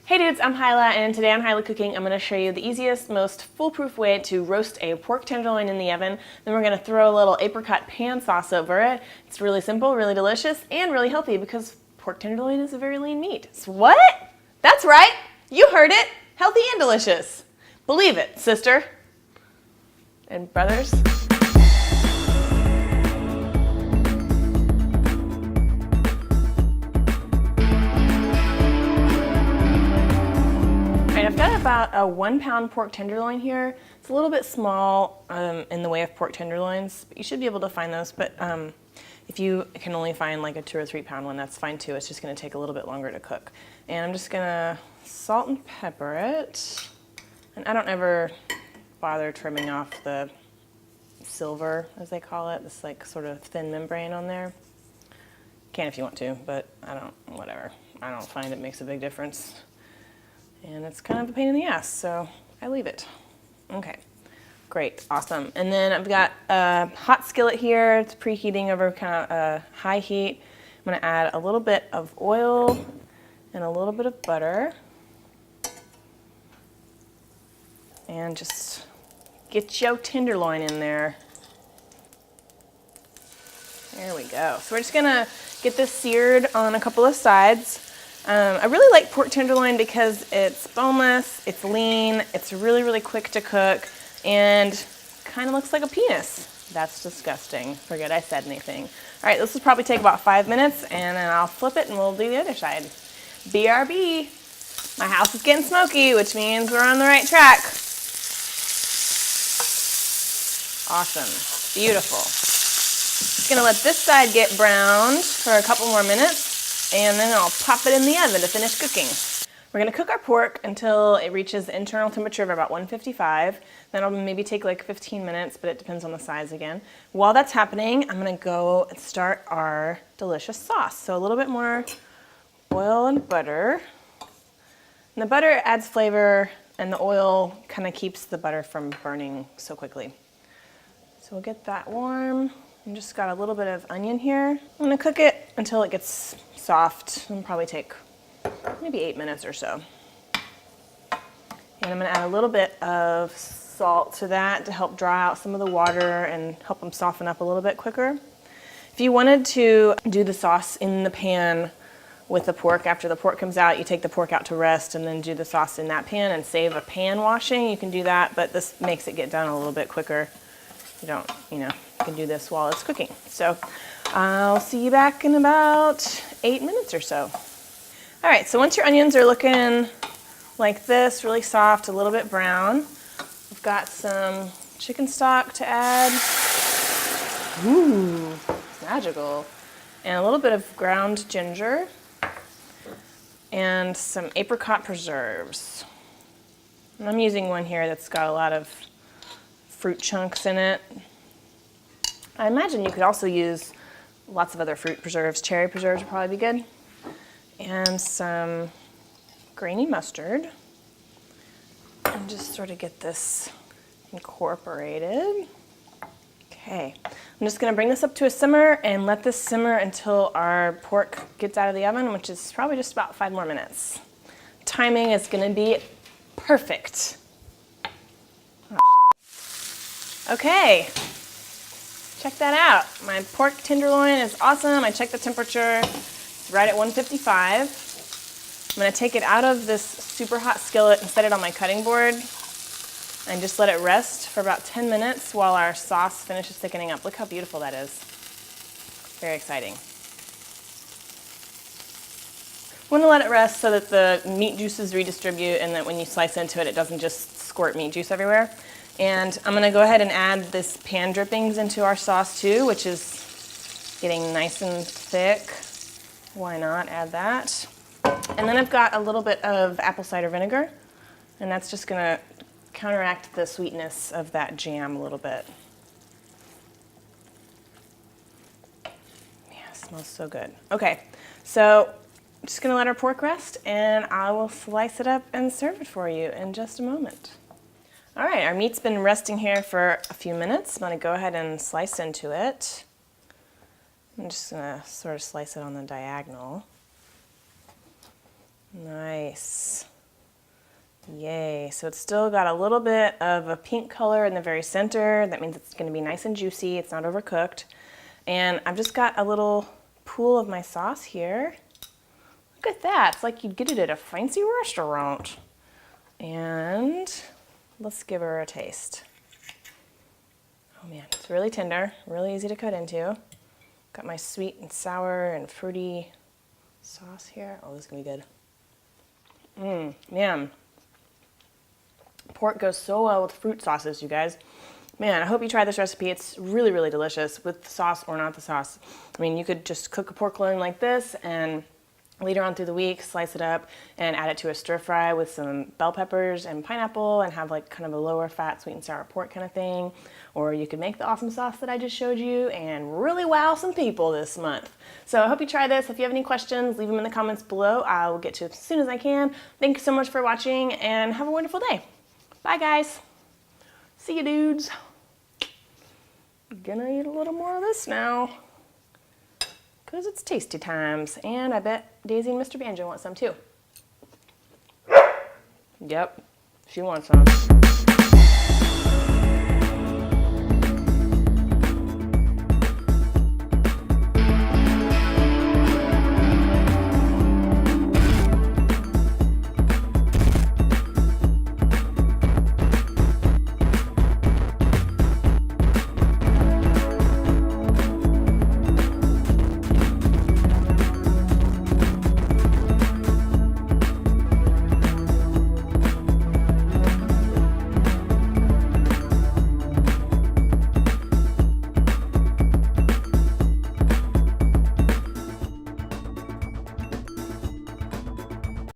Hey dudes, I'm Hilah, and today on Hilah Cooking, I'm going to show you the easiest, most foolproof way to roast a pork tenderloin in the oven. Then we're going to throw a little apricot pan sauce over it. It's really simple, really delicious, and really healthy because pork tenderloin is a very lean meat. So what? That's right! You heard it! Healthy and delicious. Believe it, sister. And brothers. I've got about a 1 pound pork tenderloin here. It's a little bit small in the way of pork tenderloins, but you should be able to find those. But if you can only find like a 2 or 3 pound one, that's fine too. It's just going to take a little bit longer to cook. And I'm just going to salt and pepper it. And I don't ever bother trimming off the silver, as they call it, this like sort of thin membrane on there. You can if you want to, but I don't, whatever. I don't find it makes a big difference. And it's kind of a pain in the ass, so I leave it. Okay, great, awesome. And then I've got a hot skillet here. It's preheating over kind of a high heat. I'm gonna add a little bit of oil and a little bit of butter. And just get your tenderloin in there. There we go. So we're just gonna get this seared on a couple of sides. I really like pork tenderloin because it's boneless, it's lean, it's really, really quick to cook, and kind of looks like a penis. That's disgusting. Forget I said anything. All right, this will probably take about 5 minutes, and then I'll flip it and we'll do the other side. BRB. My house is getting smoky, which means we're on the right track. Awesome. Beautiful. Just gonna let this side get browned for a couple more minutes, and then I'll pop it in the oven to finish cooking. We're gonna cook our pork until it reaches the internal temperature of about 155. Then it'll maybe take like 15 minutes, but it depends on the size again. While that's happening, I'm gonna go and start our delicious sauce. So a little bit more oil and butter. And the butter adds flavor, and the oil kind of keeps the butter from burning so quickly. So we'll get that warm. I just got a little bit of onion here. I'm gonna cook it until it gets soft. It'll probably take maybe 8 minutes or so. And I'm gonna add a little bit of salt to that to help dry out some of the water and help them soften up a little bit quicker. If you wanted to do the sauce in the pan with the pork, after the pork comes out, you take the pork out to rest and then do the sauce in that pan and save a pan washing, you can do that, but this makes it get done a little bit quicker. You don't, you can do this while it's cooking. So I'll see you back in about 8 minutes or so. All right, so once your onions are looking like this, really soft, a little bit brown, we've got some chicken stock to add. Ooh, magical. And a little bit of ground ginger and some apricot preserves. And I'm using one here that's got a lot of fruit chunks in it. I imagine you could also use lots of other fruit preserves. Cherry preserves would probably be good. And some grainy mustard. And just sort of get this incorporated. Okay, I'm just gonna bring this up to a simmer and let this simmer until our pork gets out of the oven, which is probably just about 5 more minutes. Timing is gonna be perfect. Okay, check that out. My pork tenderloin is awesome. I checked the temperature, it's right at 155. I'm gonna take it out of this super hot skillet and set it on my cutting board and just let it rest for about 10 minutes while our sauce finishes thickening up. Look how beautiful that is. Very exciting. I'm gonna let it rest so that the meat juices redistribute and that when you slice into it, it doesn't just squirt meat juice everywhere. And I'm gonna go ahead and add this pan drippings into our sauce too, which is getting nice and thick. Why not add that? And then I've got a little bit of apple cider vinegar, and that's just gonna counteract the sweetness of that jam a little bit. Yeah, it smells so good. Okay, so I'm just gonna let our pork rest, and I will slice it up and serve it for you in just a moment. All right, our meat's been resting here for a few minutes. I'm gonna go ahead and slice into it. I'm just gonna sort of slice it on the diagonal. Nice. Okay, so it's still got a little bit of a pink color in the very center. That means it's gonna be nice and juicy. It's not overcooked. And I've just got a little pool of my sauce here. Look at that, it's like you'd get it at a fancy restaurant. And let's give her a taste. Oh man, it's really tender, really easy to cut into. Got my sweet and sour and fruity sauce here. Oh, this is gonna be good. Man. Pork goes so well with fruit sauces, you guys. Man, I hope you try this recipe. It's really, really delicious with the sauce or not the sauce. I mean, you could just cook a pork loin like this and later on through the week, slice it up and add it to a stir fry with some bell peppers and pineapple and have like kind of a lower fat, sweet and sour pork kind of thing. Or you could make the awesome sauce that I just showed you and really wow some people this month. So I hope you try this. If you have any questions, leave them in the comments below. I will get to it as soon as I can. Thank you so much for watching and have a wonderful day. Bye guys. See you dudes. Gonna eat a little more of this now, because it's tasty times, and I bet Daisy and Mr. Banjo want some too. Yep, she wants some.